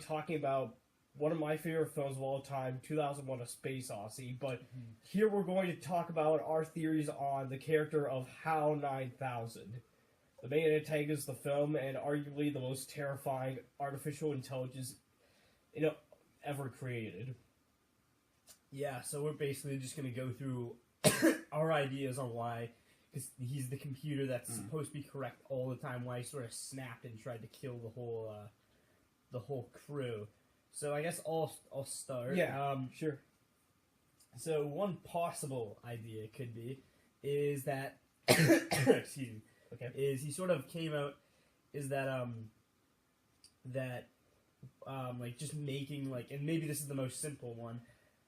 talking about one of my favorite films of all time, 2001: A Space Odyssey, but here we're going to talk about our theories on the character of Hal-9000, the main antagonist of the film, and arguably the most terrifying artificial intelligence ever created. Yeah, so we're basically just going to go through our ideas on why, because he's the computer that's supposed to be correct all the time, why he sort of snapped and tried to kill the whole crew. So I guess I'll start. Yeah, sure. So one possible idea could be is that excuse me. Okay. Is he sort of came out is that like just making like, and maybe this is the most simple one,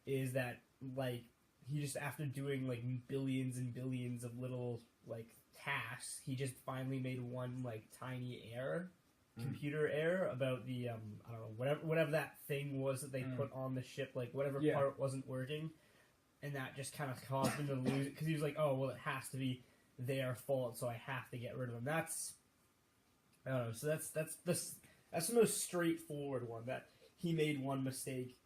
is that like he just, after doing like billions and billions of little like tasks, he just finally made one like tiny error. Computer error about the I don't know, whatever that thing was that they put on the ship, like whatever part wasn't working, and that just kind of caused him to lose it, because he was like, oh well, it has to be their fault, so I have to get rid of them. That's, I don't know. So that's the most straightforward one, that he made one mistake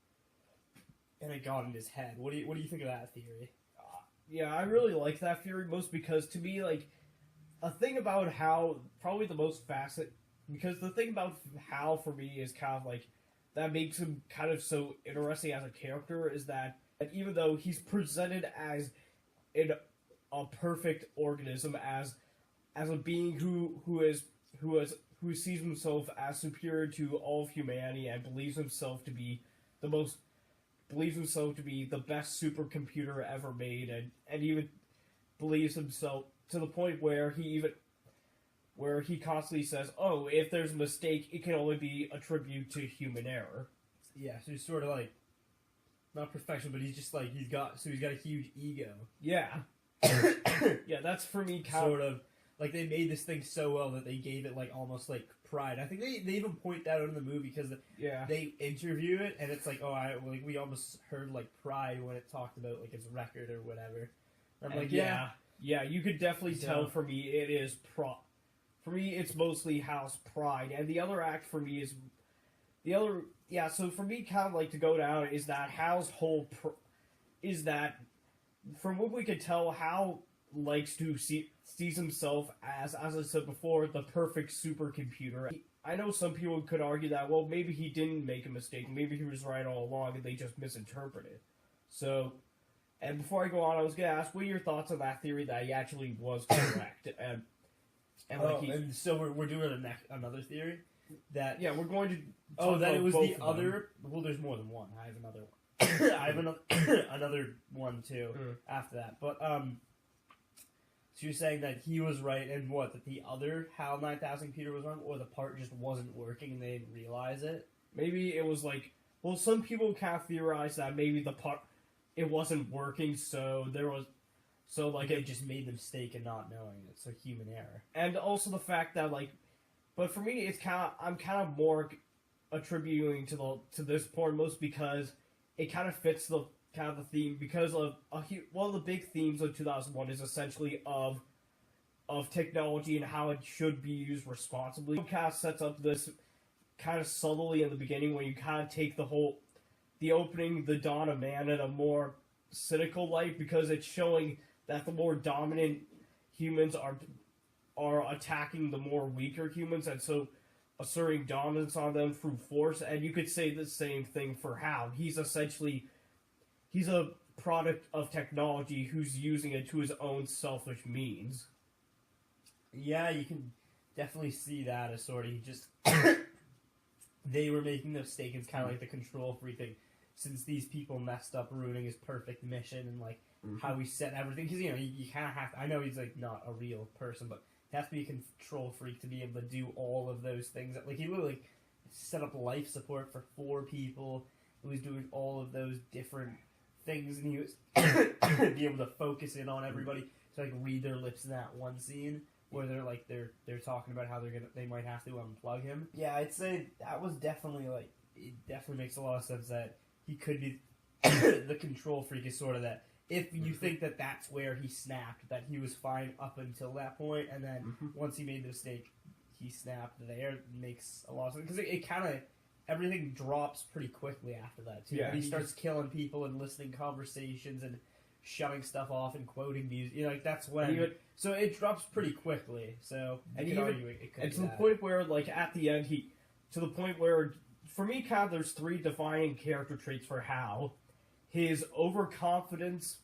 and it got in his head. What do you think of that theory? Yeah, I really like that theory, most because to me, like, a thing about how probably the most fascinating. Because the thing about Hal, for me, is kind of like, that makes him kind of so interesting as a character, is that even though he's presented as a perfect organism, as a being who sees himself as superior to all of humanity and believes himself to be the best supercomputer ever made, and even believes himself to the point where he constantly says, oh, if there's a mistake, it can only be attributed to human error. Yeah, so he's sort of like, not perfection, but he's just like, he's got a huge ego. Yeah. Yeah, that's for me sort of, like, they made this thing so well that they gave it, like, almost, like, pride. I think they even point that out in the movie, because they interview it, and it's like, oh, we almost heard, like, pride when it talked about, like, its record or whatever. And I'm like, yeah. Yeah, you could definitely tell for me it is For me, it's mostly Hal's pride, and the other act for me is so for me, kind of like to go down is that Hal's whole is that, from what we could tell, Hal likes to sees himself as I said before, the perfect supercomputer. I know some people could argue that, well, maybe he didn't make a mistake, maybe he was right all along, and they just misinterpreted. So, and before I go on, I was going to ask, what are your thoughts on that theory that he actually was correct? And so we're doing another theory that we're going to that it was the other. Well, there's more than one. I have another one. I have another one too after that. But so you're saying that he was right, and that the other Hal-9000 computer was wrong, or the part just wasn't working and they didn't realize it? Maybe it was like, well, some people kind of theorize that maybe the part it wasn't working, so there was. So, like, it just made the mistake and not knowing it. So, human error. And also the fact that, like, but for me, I'm kind of more attributing to this point, most because it kind of fits the theme, because of one of the big themes of 2001 is essentially of technology and how it should be used responsibly. It kind of sets up this kind of subtly in the beginning, when you kind of take the opening, the dawn of man, in a more cynical light, because it's showing that the more dominant humans are attacking the more weaker humans, and so asserting dominance on them through force. And you could say the same thing for Hal. He's a product of technology who's using it to his own selfish means. Yeah, you can definitely see that as sort of just they were making the mistake. It's kind of like the control freak thing. Since these people messed up ruining his perfect mission, and like how he set everything, because you kind of have to, I know he's like not a real person, but he has to be a control freak to be able to do all of those things. Like, he literally set up life support for 4 people. He was doing all of those different things, and he was be able to focus in on everybody to like read their lips in that one scene where they're talking about how they might have to unplug him. Yeah, I'd say that was definitely like, it definitely makes a lot of sense that he could be the control freak, is sort of that. If you think that that's where he snapped, that he was fine up until that point, and then once he made the mistake, he snapped there, makes a lot of sense. Because it kind of everything drops pretty quickly after that too. Yeah, He starts killing people and listening conversations and shutting stuff off and quoting music. You know, like that's when. So it drops pretty quickly. So and you could argue it could and be to the that. point where, like, at the end, to the point where, for me, kind of, there's three defining character traits for Hal: his overconfidence,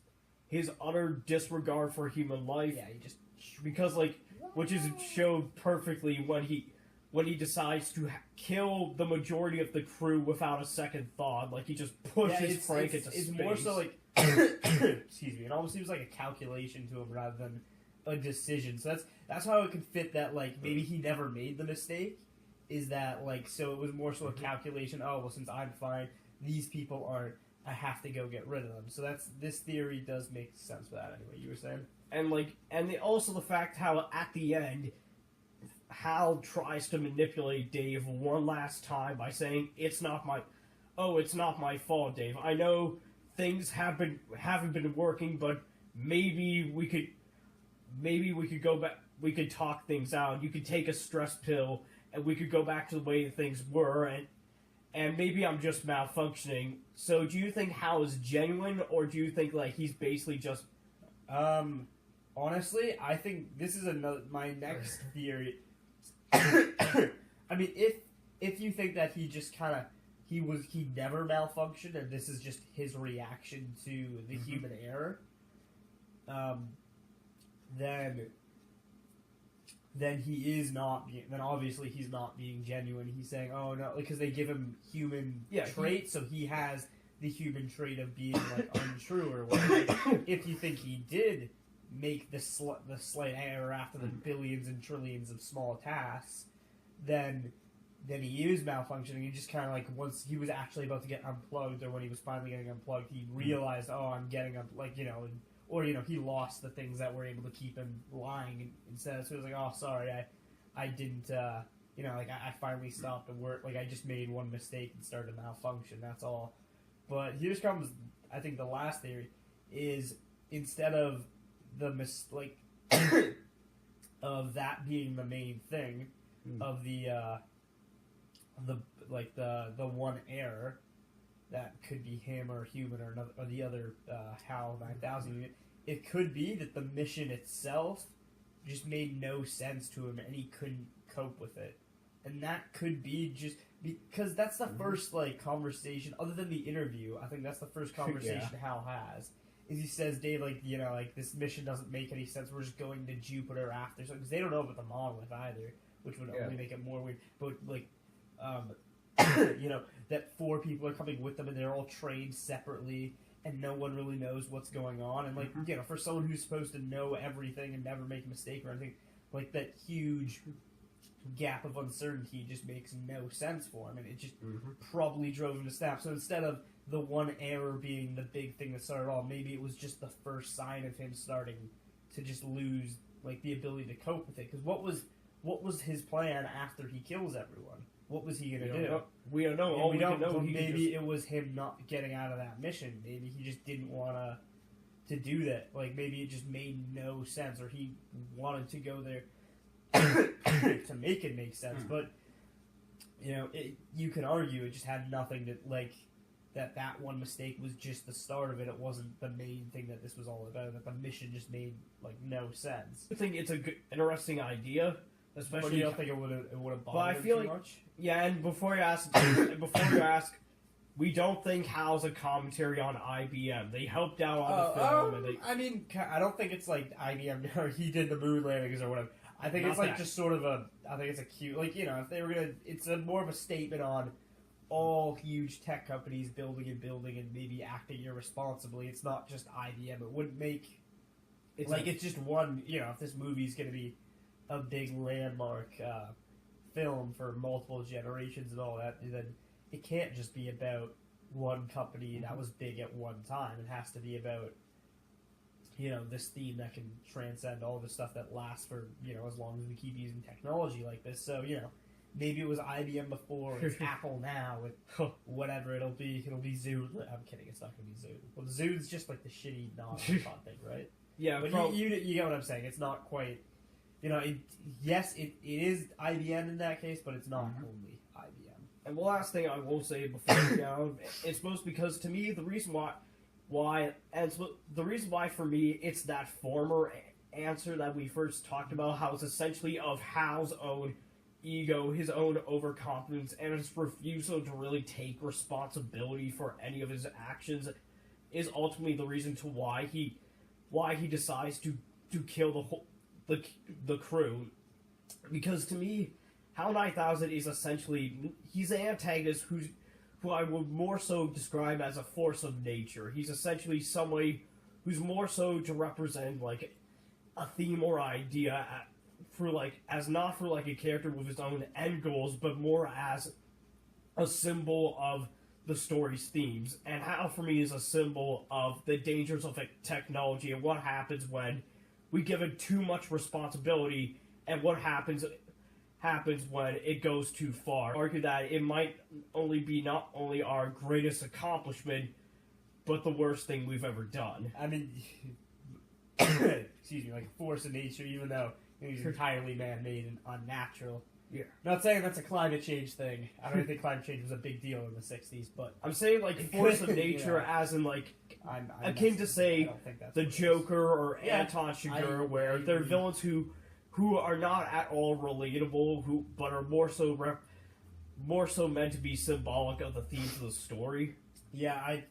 his utter disregard for human life. Yeah, he just Because, like, which is showed perfectly when he decides to kill the majority of the crew without a second thought. Like, he just pushes Frank into space. It's more so like, excuse me. It almost seems like a calculation to him rather than a decision. So that's how it could fit that, like, maybe he never made the mistake. Is that, like, so it was more so a calculation. Oh, well, since I'm fine, these people aren't. I have to go get rid of them. So this theory does make sense for that anyway. You were saying. And also the fact how at the end, Hal tries to manipulate Dave one last time by saying, it's not my fault, Dave. I know things haven't been working, but maybe we could go back. We could talk things out. You could take a stress pill, and we could go back to the way things were. And maybe I'm just malfunctioning. So do you think Hal is genuine, or do you think, like, he's basically just? Honestly, I think this is my next theory. I mean, if you think that he just kind of he never malfunctioned and this is just his reaction to the human error, then he is not. Then obviously he's not being genuine. He's saying, "Oh no," because they give him human traits, so he has the human trait of being, like, untrue or whatever. If you think he did make the slight error after the billions and trillions of small tasks, then he is malfunctioning. He just kind of, like, once he was actually about to get unplugged, or when he was finally getting unplugged, he realized, oh, I'm getting like, you know, or, you know, he lost the things that were able to keep him lying instead. So he was like, oh, sorry, I didn't, you know, like, I finally stopped to work. Like, I just made one mistake and started to malfunction. That's all. But here's comes, I think, the last theory is, instead of of that being the main thing of the one error that could be him or human or the other Hal-9000 unit, it could be that the mission itself just made no sense to him and he couldn't cope with it. And that could be just because that's the first, like, conversation, other than the interview. I think that's the first conversation Hal has. Is he says, Dave, like, you know, like, this mission doesn't make any sense. We're just going to Jupiter after. So, because they don't know about the monolith either, which would only make it more weird. But, like, you know, that 4 people are coming with them and they're all trained separately and no one really knows what's going on. And, like, you know, for someone who's supposed to know everything and never make a mistake or anything, like, that huge gap of uncertainty just makes no sense for him. And it just probably drove him to snap. So instead of the one error being the big thing that started all, maybe it was just the first sign of him starting to just lose, like, the ability to cope with it. Because what was his plan after he kills everyone? What was he gonna do? We don't know. All we don't know. Maybe it was him not getting out of that mission. Maybe he just didn't want to do that. Like, maybe it just made no sense, or he wanted to go there to make it make sense. But, you know, you can argue it just had nothing to, like, that one mistake was just the start of it. It wasn't the main thing that this was all about. That the mission just made, like, no sense. I think it's a good, interesting idea, especially. But you don't think it would have bothered but I feel too like, much? Yeah, and before you ask, we don't think Hal's a commentary on IBM. They helped out on the film. I mean, I don't think it's like IBM or he did the moon landings or whatever. I think it's like just sort of I think it's a cute, like, you know, if they were gonna, it's more of a statement on all huge tech companies building and maybe acting irresponsibly. It's not just IBM. It wouldn't make it's just one. You know, if this movie's going to be a big landmark film for multiple generations and all that, then it can't just be about one company that was big at one time. It has to be about, you know, this theme that can transcend all the stuff that lasts for, you know, as long as we keep using technology like this. So, you know, maybe it was IBM before, it's Apple now, with whatever it'll be Zoom. I'm kidding, it's not going to be Zoom. Well, Zoom's just like the shitty non-iPod thing, right? Yeah, but you get what I'm saying. It's not quite, you know, it is IBM in that case, but it's not only IBM. And the last thing I will say before we go, it's most because to me the reason why for me it's that former answer that we first talked about, how it's essentially of Hal's own ego, his own overconfidence, and his refusal to really take responsibility for any of his actions, is ultimately the reason to why he decides to kill the crew. Because to me, Hal-9000 is essentially, he's an antagonist who I would more so describe as a force of nature. He's essentially somebody who's more so to represent like a theme or idea as not for like a character with his own end goals, but more as a symbol of the story's themes. And Hal for me is a symbol of the dangers of technology and what happens when we give it too much responsibility, and what happens when it goes too far. I argue that it might only be not only our greatest accomplishment, but the worst thing we've ever done. I mean, excuse me, like a force of nature, even though he's entirely man-made and unnatural. Yeah. Not saying that's a climate change thing. I don't think climate change was a big deal in the 60s, but... I'm saying, like, force of nature as in, like, akin to, say, the Joker or Anton Chigurh, where they're villains who are not at all relatable, but are more so meant to be symbolic of the themes of the story. Yeah, I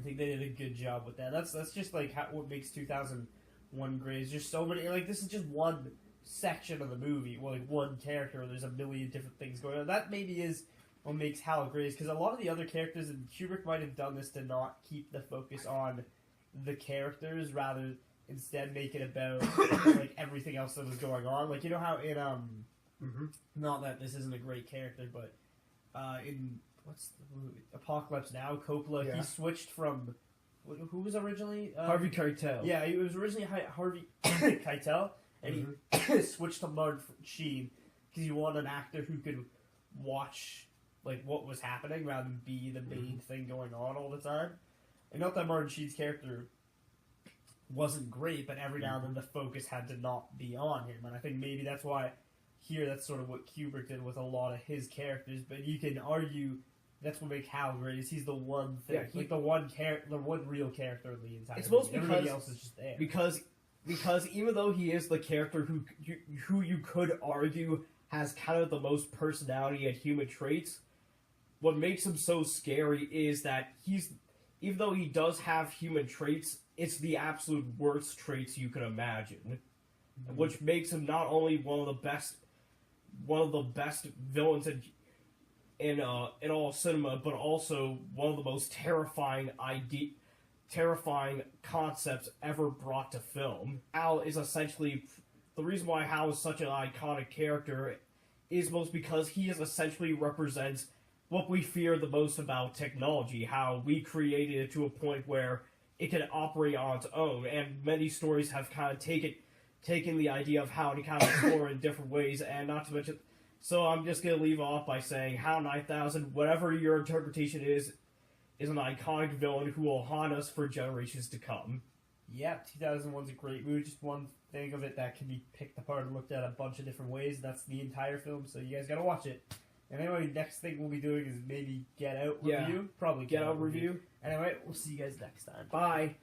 think they did a good job with that. That's just like what makes 2001 great. Is just so many, like, this is just one section of the movie, well, like one character. There's a million different things going on. That maybe is what makes Hal great, because a lot of the other characters, and Kubrick might have done this to not keep the focus on the characters, rather instead make it about like everything else that was going on. Like, you know how in not that this isn't a great character, but in what's the movie? Apocalypse Now, Coppola, he switched from who was originally Harvey Keitel. Yeah, it was originally Harvey Keitel, and he switched to Martin Sheen because he wanted an actor who could watch like what was happening rather than be the main thing going on all the time. And not that Martin Sheen's character wasn't great, but every now and then the focus had to not be on him, and I think maybe that's why here that's sort of what Kubrick did with a lot of his characters. But you can argue that's what makes Hal great, is he's the one thing, like the one real character in the entire it's movie. Most because, everybody else is just there. Because even though he is the character who you could argue has kind of the most personality and human traits, what makes him so scary is that even though he does have human traits, it's the absolute worst traits you could imagine, which makes him not only one of the best villains in all cinema, but also one of the most terrifying concepts ever brought to film. Hal is essentially the reason why Hal is such an iconic character is most because he essentially represents what we fear the most about technology, how we created it to a point where it can operate on its own, and many stories have kind of taken the idea of how to kind of explore in different ways, and not to mention. So I'm just gonna leave off by saying Hal-9000, whatever your interpretation is an iconic villain who will haunt us for generations to come. Yeah, 2001's a great movie. Just one thing of it that can be picked apart and looked at a bunch of different ways. That's the entire film, so you guys gotta watch it. And anyway, next thing we'll be doing is maybe Get Out review. Probably Get Out review. Anyway, we'll see you guys next time. Bye.